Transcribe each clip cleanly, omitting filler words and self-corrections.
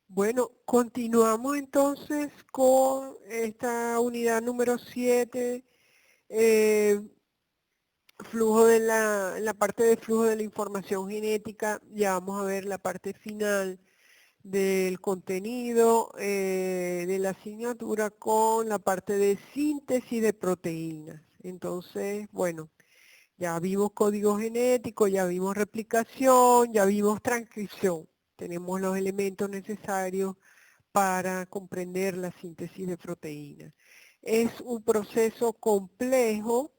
Bueno, continuamos entonces con esta unidad número 7, flujo de la parte de flujo de la información genética. Ya vamos a ver la parte final del contenido de la asignatura con la parte de síntesis de proteínas. Entonces, bueno, ya vimos código genético, ya vimos replicación, ya vimos transcripción. Tenemos los elementos necesarios para comprender la síntesis de proteínas. Es un proceso complejo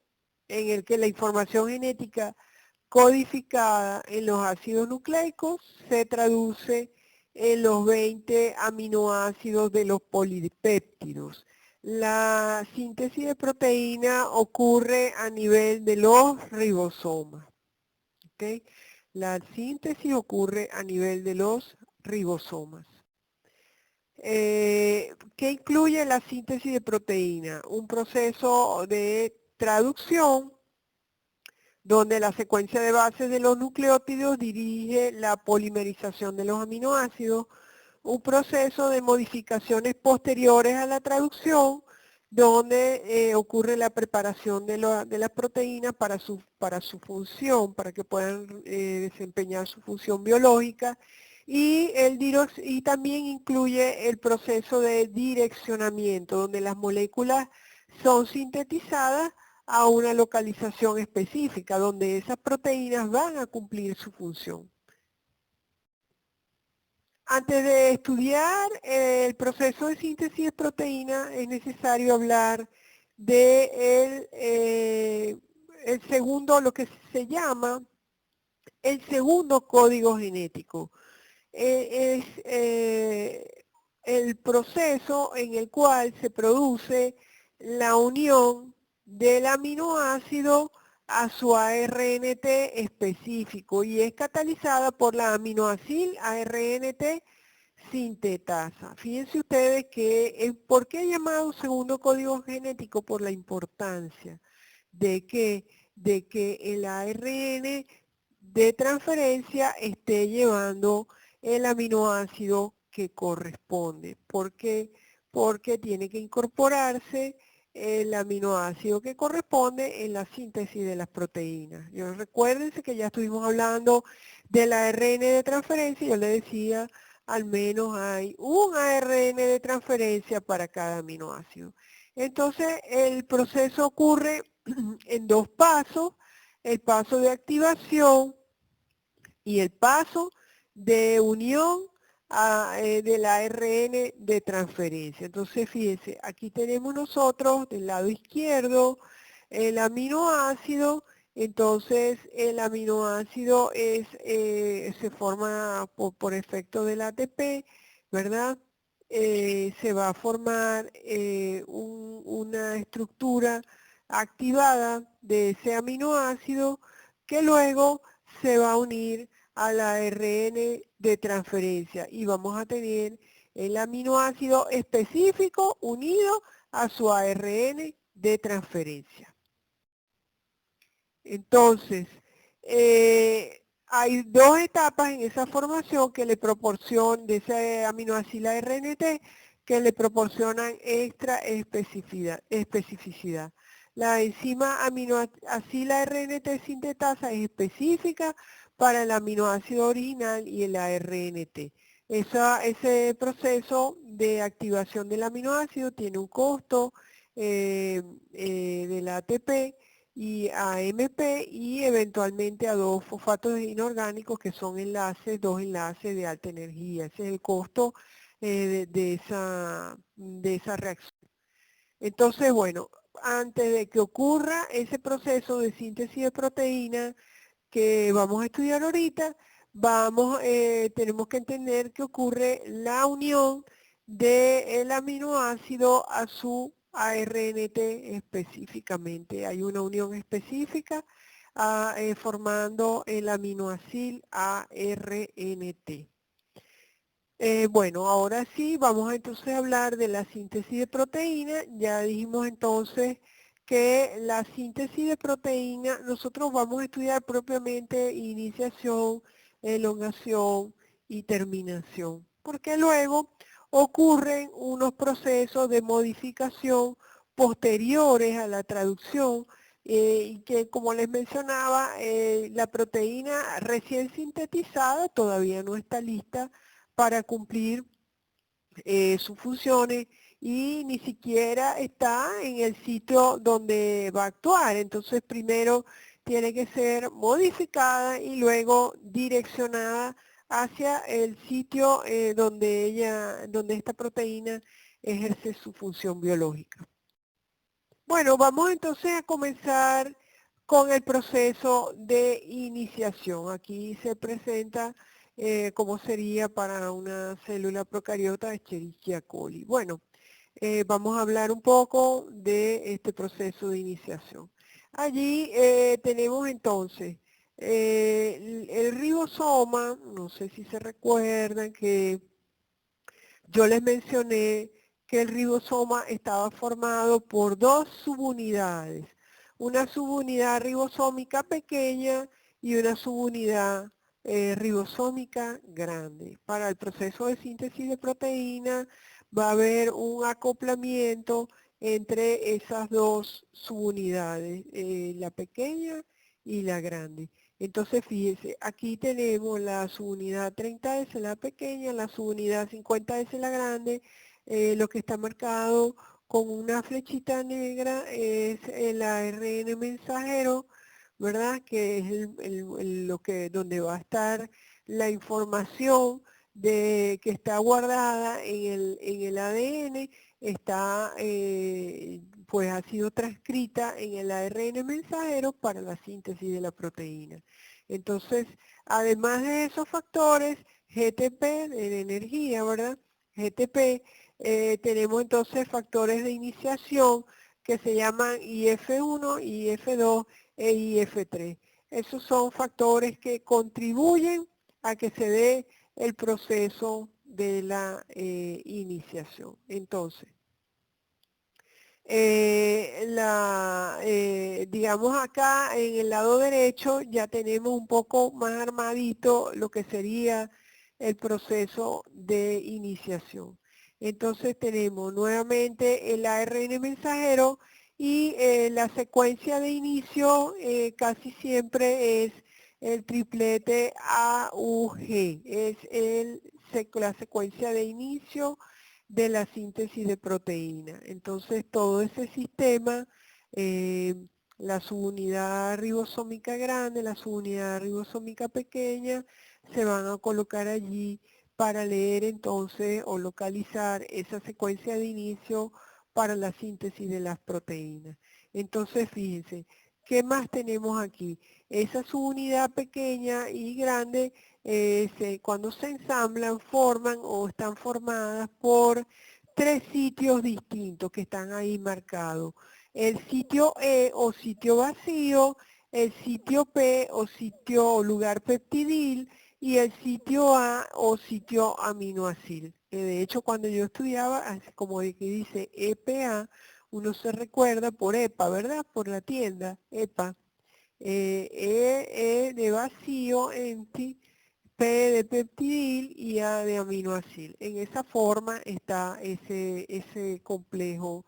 en el que la información genética codificada en los ácidos nucleicos se traduce en los 20 aminoácidos de los polipéptidos. La síntesis de proteína ocurre a nivel de los ribosomas. ¿Okay? La síntesis ocurre a nivel de los ribosomas. ¿Qué incluye la síntesis de proteína? Un proceso de traducción donde la secuencia de bases de los nucleótidos dirige la polimerización de los aminoácidos, un proceso de modificaciones posteriores a la traducción, donde ocurre la preparación de las proteínas para su función, para que puedan desempeñar su función biológica, y también incluye el proceso de direccionamiento, donde las moléculas son sintetizadas a una localización específica, donde esas proteínas van a cumplir su función. Antes de estudiar el proceso de síntesis de proteína, es necesario hablar de el segundo, lo que se llama el segundo código genético. Es el proceso en el cual se produce la unión del aminoácido a su ARNT específico y es catalizada por la aminoacil ARNT sintetasa. Fíjense ustedes que, ¿por qué he llamado segundo código genético? Por la importancia de que el ARN de transferencia esté llevando el aminoácido que corresponde. ¿Por qué? Porque tiene que incorporarse el aminoácido que corresponde en la síntesis de las proteínas. Recuérdense que ya estuvimos hablando del ARN de transferencia, yo le decía, al menos hay un ARN de transferencia para cada aminoácido. Entonces, el proceso ocurre en dos pasos, el paso de activación y el paso de unión del ARN de transferencia. Entonces, fíjense, aquí tenemos nosotros del lado izquierdo el aminoácido. Entonces, el aminoácido se forma por efecto del ATP, ¿verdad? Se va a formar una estructura activada de ese aminoácido que luego se va a unir al ARN de transferencia y vamos a tener el aminoácido específico unido a su ARN de transferencia. Entonces, hay dos etapas en esa formación que le proporcionan, de ese aminoácido ARNT, que le proporcionan extra especificidad. La enzima aminoacila RNT sintetasa es específica para el aminoácido original y el ARNT. Ese proceso de activación del aminoácido tiene un costo del ATP y a AMP y eventualmente a dos fosfatos inorgánicos que son dos enlaces de alta energía. Ese es el costo de esa reacción. Entonces, bueno, antes de que ocurra ese proceso de síntesis de proteína que vamos a estudiar ahorita, tenemos que entender que ocurre la unión del aminoácido a su ARNT específicamente. Hay una unión específica formando el aminoacil ARNT. Bueno, ahora sí, vamos entonces a hablar de la síntesis de proteína. Ya dijimos entonces que la síntesis de proteína, nosotros vamos a estudiar propiamente iniciación, elongación y terminación. porque luego ocurren unos procesos de modificación posteriores a la traducción y que, como les mencionaba, la proteína recién sintetizada todavía no está lista para cumplir sus funciones y ni siquiera está en el sitio donde va a actuar. Entonces primero tiene que ser modificada y luego direccionada hacia el sitio donde esta proteína ejerce su función biológica. Bueno, vamos entonces a comenzar con el proceso de iniciación. Aquí se presenta cómo sería para una célula procariota de Escherichia coli. Bueno, vamos a hablar un poco de este proceso de iniciación. Allí tenemos entonces el ribosoma, no sé si se recuerdan que yo les mencioné que el ribosoma estaba formado por dos subunidades, una subunidad ribosómica pequeña y una subunidad ribosómica grande. Para el proceso de síntesis de proteína va a haber un acoplamiento entre esas dos subunidades, la pequeña y la grande. Entonces, fíjese, aquí tenemos la subunidad 30S, la pequeña, la subunidad 50S, la grande. Lo que está marcado con una flechita negra es el ARN mensajero, ¿verdad? Que es donde va a estar la información que está guardada en el ADN, pues ha sido transcrita en el ARN mensajero para la síntesis de la proteína. Entonces, además de esos factores, GTP, de energía, ¿verdad? GTP, tenemos entonces factores de iniciación que se llaman IF1, IF2 e IF3. Esos son factores que contribuyen a que se dé el proceso de la iniciación. Entonces, digamos acá en el lado derecho ya tenemos un poco más armadito lo que sería el proceso de iniciación. Entonces tenemos nuevamente el ARN mensajero y la secuencia de inicio casi siempre es el triplete AUG, es la secuencia de inicio de la síntesis de proteína. Entonces todo ese sistema, la subunidad ribosómica grande, la subunidad ribosómica pequeña, se van a colocar allí para leer entonces o localizar esa secuencia de inicio para la síntesis de las proteínas. Entonces fíjense, ¿qué más tenemos aquí? Esa subunidad pequeña y grande cuando se ensamblan, forman o están formadas por tres sitios distintos que están ahí marcados. El sitio E o sitio vacío, el sitio P o sitio o lugar peptidil y el sitio A o sitio aminoácil. De hecho, cuando yo estudiaba, como que dice EPA, uno se recuerda por EPA, ¿verdad? Por la tienda, EPA. E de vacío, empty, P de peptidil y A de aminoácil. En esa forma está ese complejo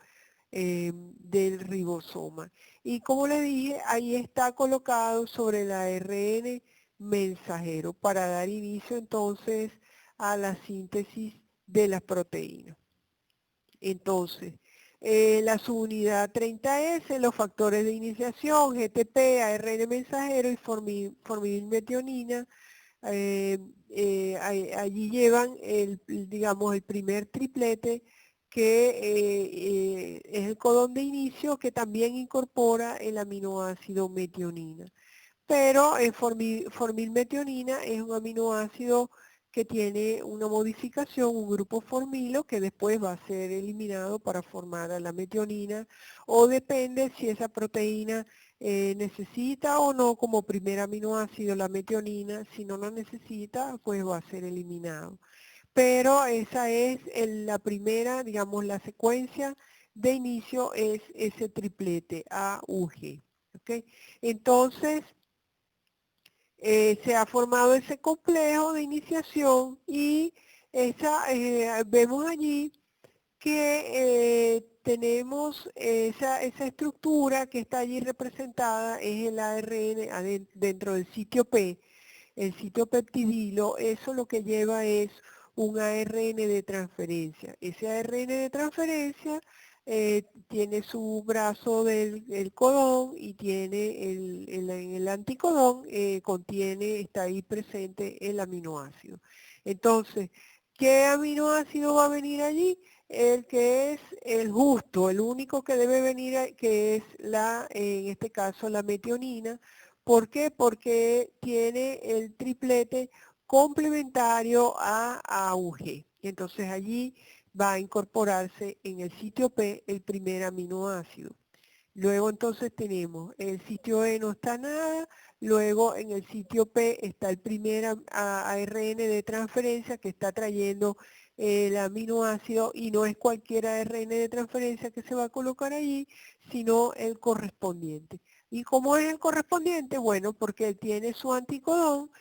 del ribosoma. Y como les dije, ahí está colocado sobre el ARN mensajero para dar inicio entonces a la síntesis de las proteínas. Entonces, la subunidad 30S, los factores de iniciación, GTP, ARN mensajero y formimilmetionina, allí llevan digamos, el primer triplete que es el codón de inicio que también incorpora el aminoácido metionina. Pero formilmetionina es un aminoácido que tiene una modificación, un grupo formilo que después va a ser eliminado para formar a la metionina, o depende si esa proteína necesita o no como primer aminoácido la metionina. Si no lo necesita, pues va a ser eliminado. Pero esa es la primera, digamos, la secuencia de inicio es ese triplete AUG. ¿Okay? Entonces, se ha formado ese complejo de iniciación y vemos allí que tenemos esa estructura que está allí representada, es el ARN dentro del sitio P, el sitio peptidilo. Eso lo que lleva es un ARN de transferencia. Ese ARN de transferencia tiene su brazo del codón y tiene el anticodón, está ahí presente el aminoácido. Entonces, ¿qué aminoácido va a venir allí? El que es el justo, el único que debe venir, que es en este caso la metionina. ¿Por qué? Porque tiene el triplete complementario a AUG. Entonces allí va a incorporarse en el sitio P el primer aminoácido. Luego entonces tenemos el sitio E no está nada, luego en el sitio P está el primer ARN de transferencia que está trayendo el aminoácido y no es cualquier ARN de transferencia que se va a colocar allí, sino el correspondiente. ¿Y cómo es el correspondiente? Bueno, porque él tiene su anticodón,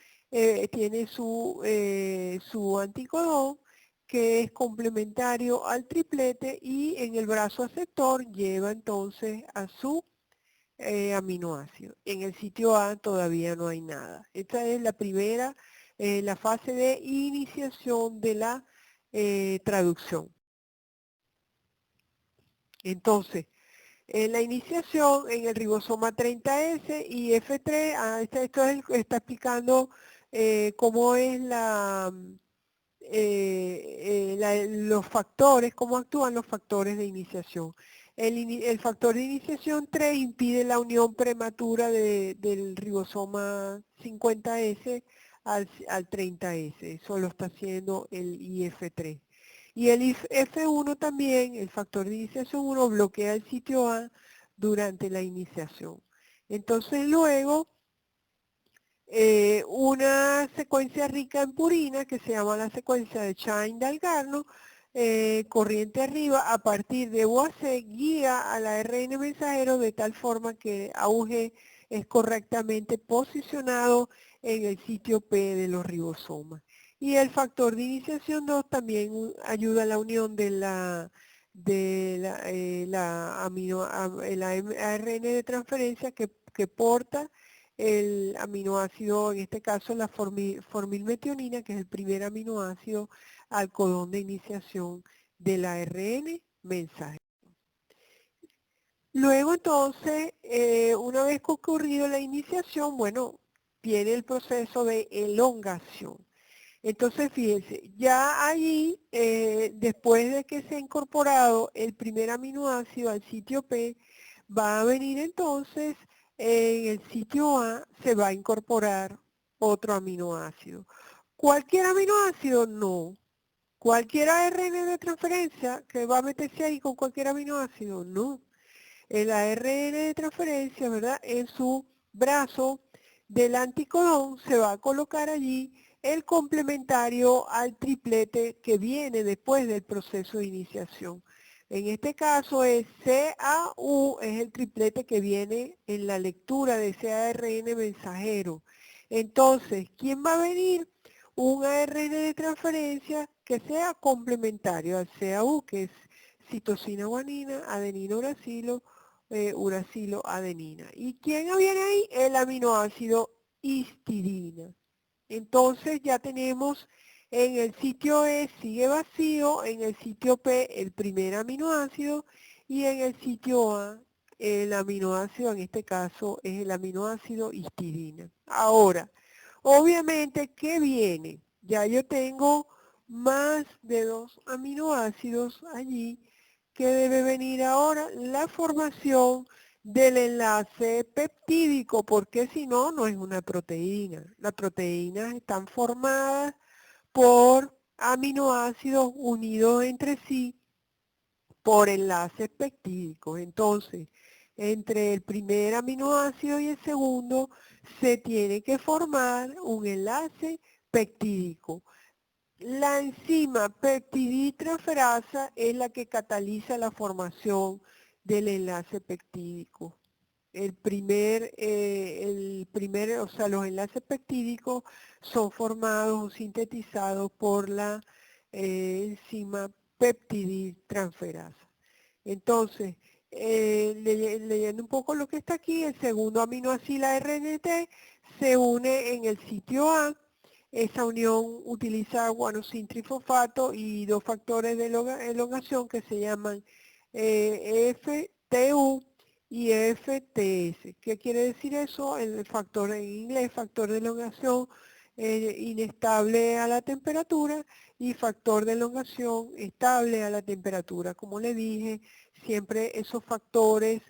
su anticodón que es complementario al triplete y en el brazo aceptor lleva entonces a su aminoácido. En el sitio A todavía no hay nada. Esta es la primera, la fase de iniciación de la traducción. Entonces, en la iniciación, en el ribosoma 30S y F3, esto está explicando cómo es los factores, cómo actúan los factores de iniciación. El factor de iniciación 3 impide la unión prematura del ribosoma 50S al 30S. Eso lo está haciendo el IF3. Y el F1 también, el factor de iniciación 1, bloquea el sitio A durante la iniciación. Entonces luego, una secuencia rica en purina que se llama la secuencia de Chain-Dalgarno, corriente arriba, a partir de UAC guía al ARN mensajero de tal forma que AUG es correctamente posicionado en el sitio P de los ribosomas. Y el factor de iniciación 2 también ayuda a la unión de el ARN de transferencia que porta el aminoácido, en este caso la formilmetionina, que es el primer aminoácido al codón de iniciación del ARN mensaje. Luego entonces, una vez concurrido la iniciación, bueno, viene el proceso de elongación. Entonces, fíjense, ya allí, después de que se ha incorporado el primer aminoácido al sitio P, va a venir entonces, en el sitio A, se va a incorporar otro aminoácido. ¿Cualquier aminoácido? No. ¿Cualquier ARN de transferencia que va a meterse ahí con cualquier aminoácido? No. El ARN de transferencia, ¿verdad? En su brazo del anticodón se va a colocar allí el complementario al triplete que viene después del proceso de iniciación. En este caso es CAU, es el triplete que viene en la lectura de ese ARN mensajero. Entonces, ¿quién va a venir? Un ARN de transferencia que sea complementario al CAU, que es citosina guanina, adenina uracilo, uracilo adenina. ¿Y quién viene ahí? El aminoácido histidina. Entonces ya tenemos en el sitio E sigue vacío, en el sitio P el primer aminoácido y en el sitio A el aminoácido, en este caso es el aminoácido histidina. Ahora, obviamente, ¿qué viene? Ya yo tengo más de 2 aminoácidos allí. ¿Qué debe venir ahora? La formación del enlace peptídico, porque si no, no es una proteína. Las proteínas están formadas por aminoácidos unidos entre sí por enlaces peptídicos. Entonces, entre el primer aminoácido y el segundo se tiene que formar un enlace peptídico. La enzima peptiditransferasa es la que cataliza la formación del enlace peptídico. Los enlaces peptídicos son formados o sintetizados por la enzima peptidiltransferasa. Entonces, leyendo un poco lo que está aquí, el segundo aminoácido RNT se une en el sitio A. Esa unión utiliza guanosin trifosfato y dos factores de elongación que se llaman FTU y FTS. ¿Qué quiere decir eso? El factor en inglés, factor de elongación inestable a la temperatura y factor de elongación estable a la temperatura. Como le dije, siempre esos factores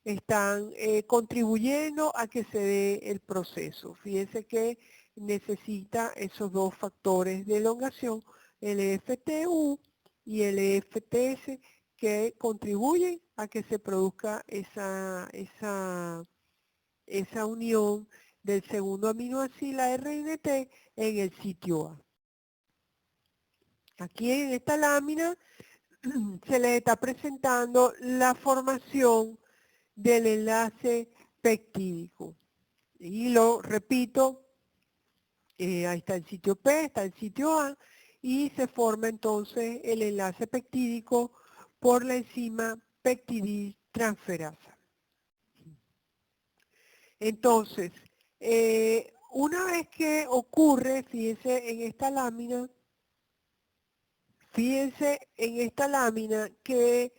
están contribuyendo a que se dé el proceso. Fíjense que necesita esos dos factores de elongación, el FTU y el FTS, que contribuyen a que se produzca esa unión del segundo aminoácido RNT en el sitio A. Aquí en esta lámina se les está presentando la formación del enlace peptídico. Y lo repito, ahí está el sitio P, está el sitio A, y se forma entonces el enlace peptídico por la enzima peptidiltransferasa. Entonces, una vez que ocurre, fíjense en esta lámina, que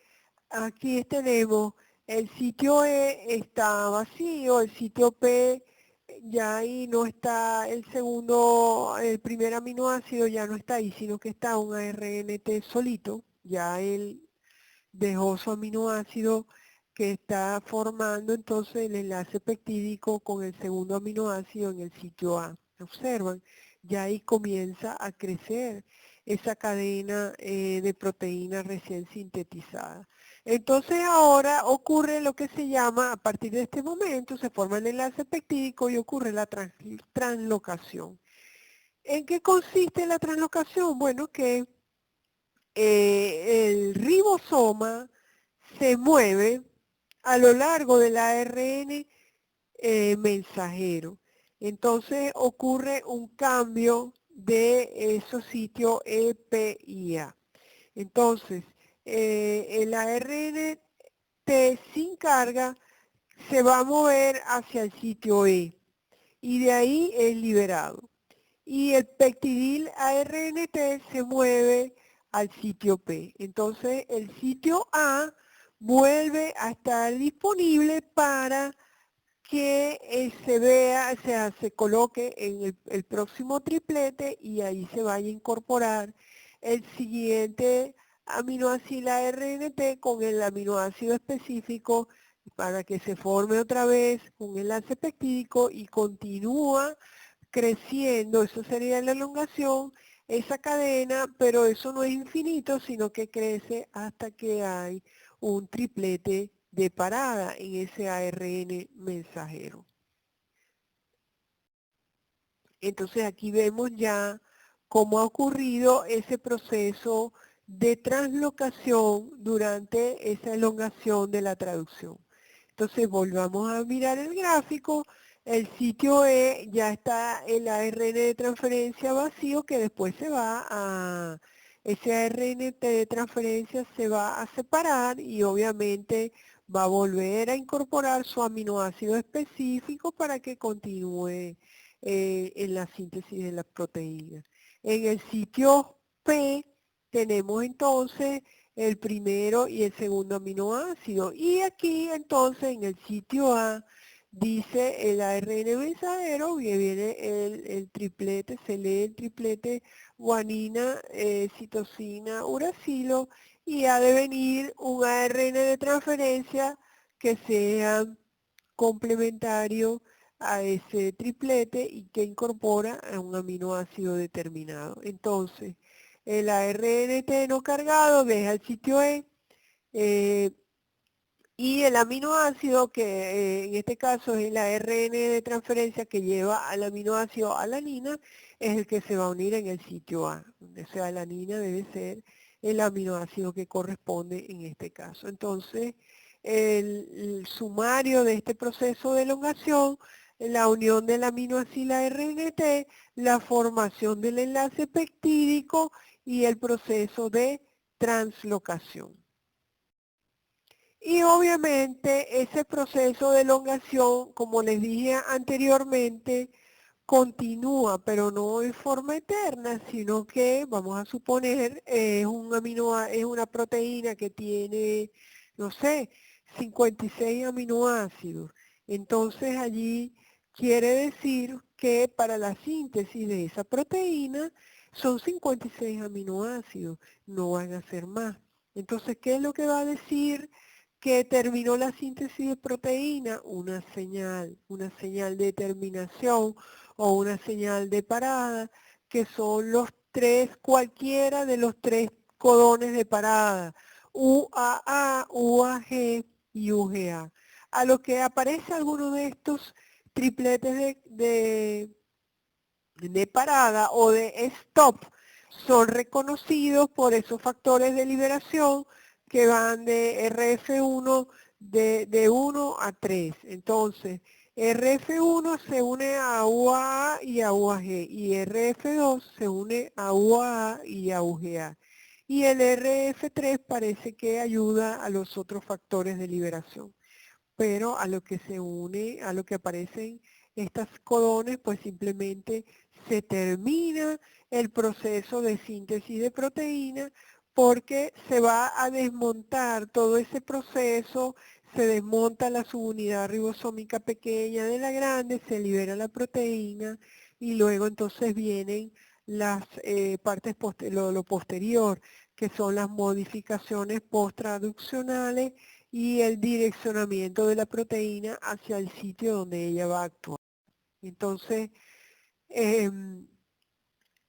aquí tenemos el sitio E está vacío, el sitio P ya ahí no está el primer aminoácido ya no está ahí, sino que está un ARNT solito, ya él dejó su aminoácido que está formando entonces el enlace peptídico con el segundo aminoácido en el sitio A. Observan, ya ahí comienza a crecer esa cadena de proteínas recién sintetizada. Entonces ahora ocurre lo que se llama, a partir de este momento, se forma el enlace peptídico y ocurre la translocación. ¿En qué consiste la translocación? Bueno, que el ribosoma se mueve a lo largo del ARN mensajero. Entonces ocurre un cambio de esos sitios EPIA. Entonces, el ARN sin carga se va a mover hacia el sitio E y de ahí es liberado. Y el peptidil ARNT se mueve al sitio P. Entonces el sitio A vuelve a estar disponible para que se vea, o sea, se coloque en el próximo triplete y ahí se vaya a incorporar el siguiente aminoácido RNT con el aminoácido específico para que se forme otra vez un enlace peptídico y continúa creciendo, eso sería la elongación, esa cadena, pero eso no es infinito, sino que crece hasta que hay un triplete de parada en ese ARN mensajero. Entonces aquí vemos ya cómo ha ocurrido ese proceso de translocación durante esa elongación de la traducción. Entonces volvamos a mirar el gráfico. El sitio E ya está el ARN de transferencia vacío que después se va a, ese ARN de transferencia se va a separar y obviamente va a volver a incorporar su aminoácido específico para que continúe en la síntesis de las proteínas. En el sitio P tenemos entonces el primero y el segundo aminoácido. Y aquí entonces en el sitio A dice el ARN mensajero, viene el triplete, se lee el triplete guanina, citosina, uracilo, y ha de venir un ARN de transferencia que sea complementario a ese triplete y que incorpora a un aminoácido determinado. Entonces, el ARNT no cargado deja el sitio E y el aminoácido, que en este caso es el ARN de transferencia que lleva al aminoácido alanina, es el que se va a unir en el sitio A. O sea, alanina debe ser el aminoácido que corresponde en este caso. Entonces, el sumario de este proceso de elongación, la unión del aminoácido RNT, la formación del enlace peptídico y el proceso de translocación. Y obviamente ese proceso de elongación, como les dije anteriormente, continúa, pero no en forma eterna, sino que, vamos a suponer, es una proteína que tiene, no sé, 56 aminoácidos. Entonces allí quiere decir que para la síntesis de esa proteína son 56 aminoácidos, no van a ser más. Entonces, ¿qué es lo que va a decir que terminó la síntesis de proteína? Una señal de terminación o una señal de parada, que son los tres, cualquiera de los tres codones de parada, UAA, UAG y UGA. A lo que aparece alguno de estos tripletes de parada o de stop, son reconocidos por esos factores de liberación que van de RF1 de 1 a 3. Entonces, RF1 se une a UAA y a UAG y RF2 se une a UAA y a UGA. Y el RF3 parece que ayuda a los otros factores de liberación. Pero a lo que se une, a lo que aparecen estas codones, pues simplemente se termina el proceso de síntesis de proteína porque se va a desmontar todo ese proceso, se desmonta la subunidad ribosómica pequeña de la grande, se libera la proteína y luego entonces vienen las partes lo posterior, que son las modificaciones posttraduccionales y el direccionamiento de la proteína hacia el sitio donde ella va a actuar. Entonces,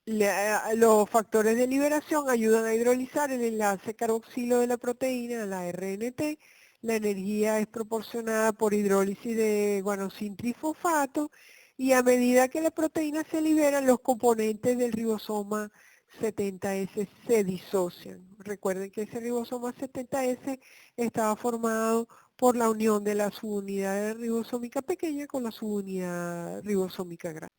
los factores de liberación ayudan a hidrolizar el enlace carboxilo de la proteína, la RNT. La energía es proporcionada por hidrólisis de guanosin trifosfato y a medida que la proteína se libera, los componentes del ribosoma 70S se disocian. Recuerden que ese ribosoma 70S estaba formado por la unión de la subunidad ribosómica pequeña con la subunidad ribosómica grande.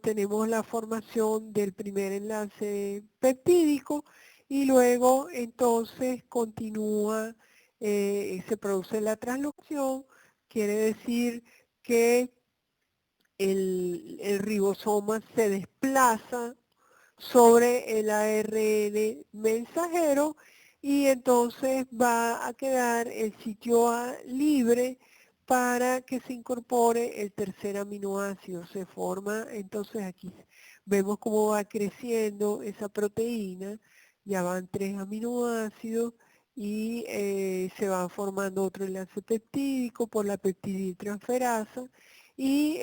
Tenemos la formación del primer enlace peptídico y luego entonces continúa, se produce la translocación, quiere decir que el ribosoma se desplaza sobre el ARN mensajero y entonces va a quedar el sitio A libre para que se incorpore el tercer aminoácido. Se forma, entonces aquí vemos cómo va creciendo esa proteína, ya van 3 aminoácidos y se va formando otro enlace peptídico por la peptidiltransferasa y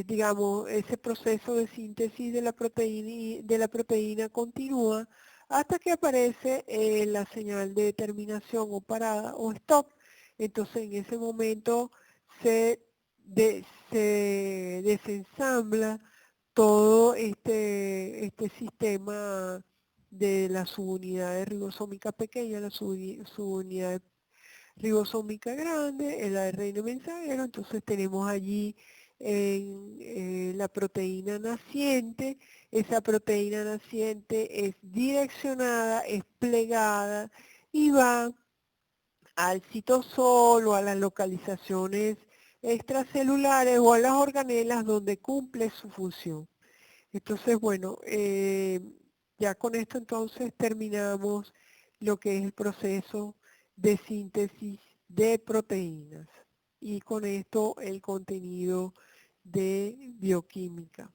digamos, ese proceso de síntesis de la proteína continúa hasta que aparece la señal de terminación o parada o stop. Entonces en ese momento se desensambla todo este sistema de la subunidad ribosómica pequeña, la subunidad ribosómica grande, el ARN mensajero. Entonces tenemos allí en la proteína naciente. Esa proteína naciente es direccionada, es plegada y va al citosol o a las localizaciones extracelulares o a las organelas donde cumple su función. Entonces, bueno, ya con esto entonces terminamos lo que es el proceso de síntesis de proteínas y con esto el contenido de bioquímica.